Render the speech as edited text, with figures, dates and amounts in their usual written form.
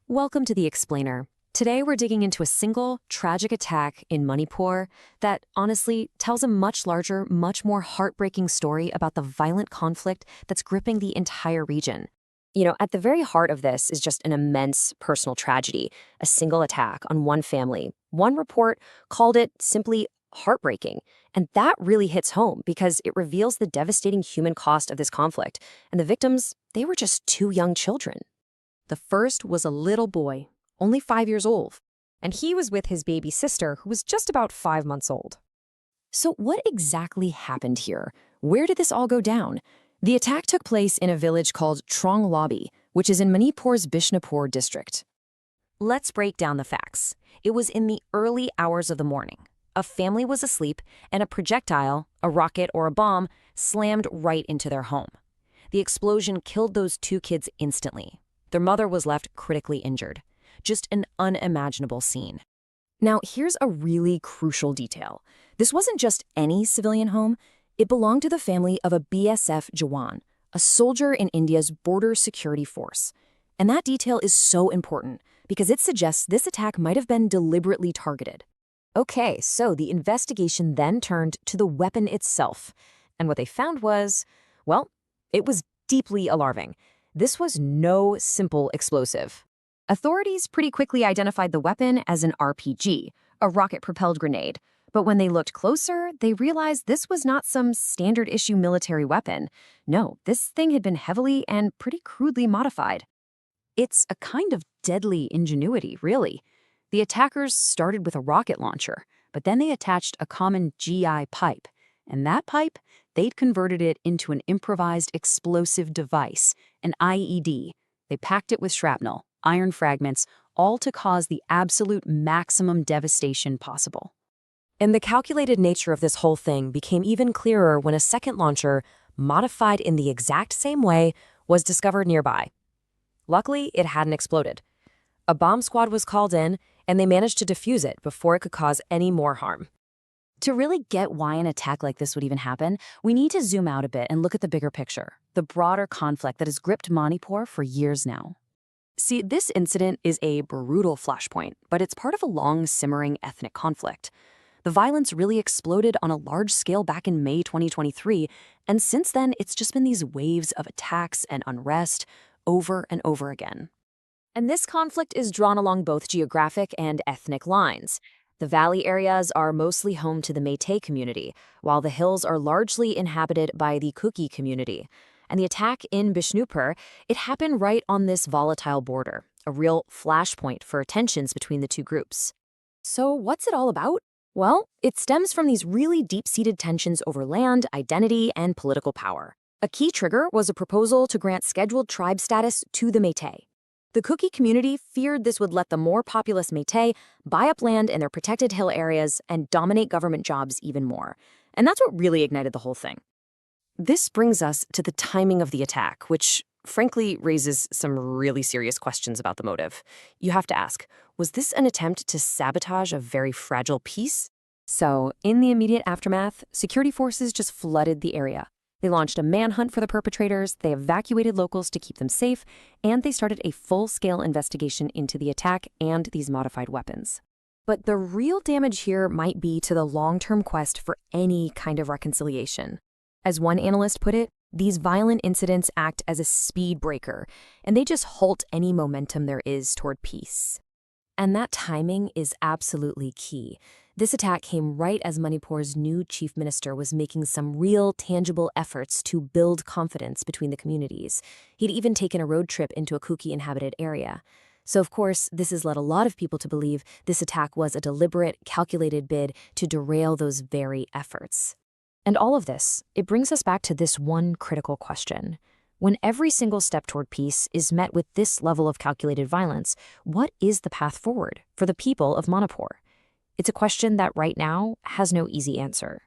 Welcome to The Explainer. Today we're digging into a single, tragic attack in Manipur that, honestly, tells a much larger, much more heartbreaking story about the violent conflict that's gripping the entire region. At the very heart of this is just an immense personal tragedy, a single attack on one family. One report called it simply heartbreaking. And that really hits home because it reveals the devastating human cost of this conflict. And the victims, they were just two young children. The first was a little boy, only 5 years old, and he was with his baby sister, who was just about 5 months old. So what exactly happened here? Where did this all go down? The attack took place in a village called Trong Lobi, which is in Manipur's Bishnupur district. Let's break down the facts. It was in the early hours of the morning. A family was asleep, and a projectile, a rocket or a bomb, slammed right into their home. The explosion killed those two kids instantly. Their mother was left critically injured. Just an unimaginable scene. Now, here's a really crucial detail. This wasn't just any civilian home. It belonged to the family of a BSF Jawan, a soldier in India's border security force. And that detail is so important because it suggests this attack might have been deliberately targeted. Okay, so the investigation then turned to the weapon itself. And what they found was, well, it was deeply alarming. This was no simple explosive. Authorities pretty quickly identified the weapon as an RPG, a rocket-propelled grenade. But when they looked closer, they realized this was not some standard-issue military weapon. No, this thing had been heavily and pretty crudely modified. It's a kind of deadly ingenuity, really. The attackers started with a rocket launcher, but then they attached a common GI pipe. And that pipe, they'd converted it into an improvised explosive device, an IED. They packed it with shrapnel, iron fragments, all to cause the absolute maximum devastation possible. And the calculated nature of this whole thing became even clearer when a second launcher, modified in the exact same way, was discovered nearby. Luckily, it hadn't exploded. A bomb squad was called in, and they managed to defuse it before it could cause any more harm. To really get why an attack like this would even happen, we need to zoom out a bit and look at the bigger picture, the broader conflict that has gripped Manipur for years now. See, this incident is a brutal flashpoint, but it's part of a long, simmering ethnic conflict. The violence really exploded on a large scale back in May 2023, and since then, it's just been these waves of attacks and unrest over and over again. And this conflict is drawn along both geographic and ethnic lines. The valley areas are mostly home to the Meitei community, while the hills are largely inhabited by the Kuki community. And the attack in Bishnupur, it happened right on this volatile border, a real flashpoint for tensions between the two groups. So what's it all about? Well, it stems from these really deep-seated tensions over land, identity, and political power. A key trigger was a proposal to grant scheduled tribe status to the Meitei. The Kuki community feared this would let the more populous Meitei buy up land in their protected hill areas and dominate government jobs even more. And that's what really ignited the whole thing. This brings us to the timing of the attack, which frankly raises some really serious questions about the motive. You have to ask, was this an attempt to sabotage a very fragile peace? So, in the immediate aftermath, security forces just flooded the area. They launched a manhunt for the perpetrators, they evacuated locals to keep them safe, and they started a full-scale investigation into the attack and these modified weapons. But the real damage here might be to the long-term quest for any kind of reconciliation. As one analyst put it, these violent incidents act as a speed breaker, and they just halt any momentum there is toward peace. And that timing is absolutely key. This attack came right as Manipur's new chief minister was making some real, tangible efforts to build confidence between the communities. He'd even taken a road trip into a Kuki-inhabited area. So, of course, this has led a lot of people to believe this attack was a deliberate, calculated bid to derail those very efforts. And all of this, it brings us back to this one critical question. When every single step toward peace is met with this level of calculated violence, what is the path forward for the people of Manipur? It's a question that right now has no easy answer.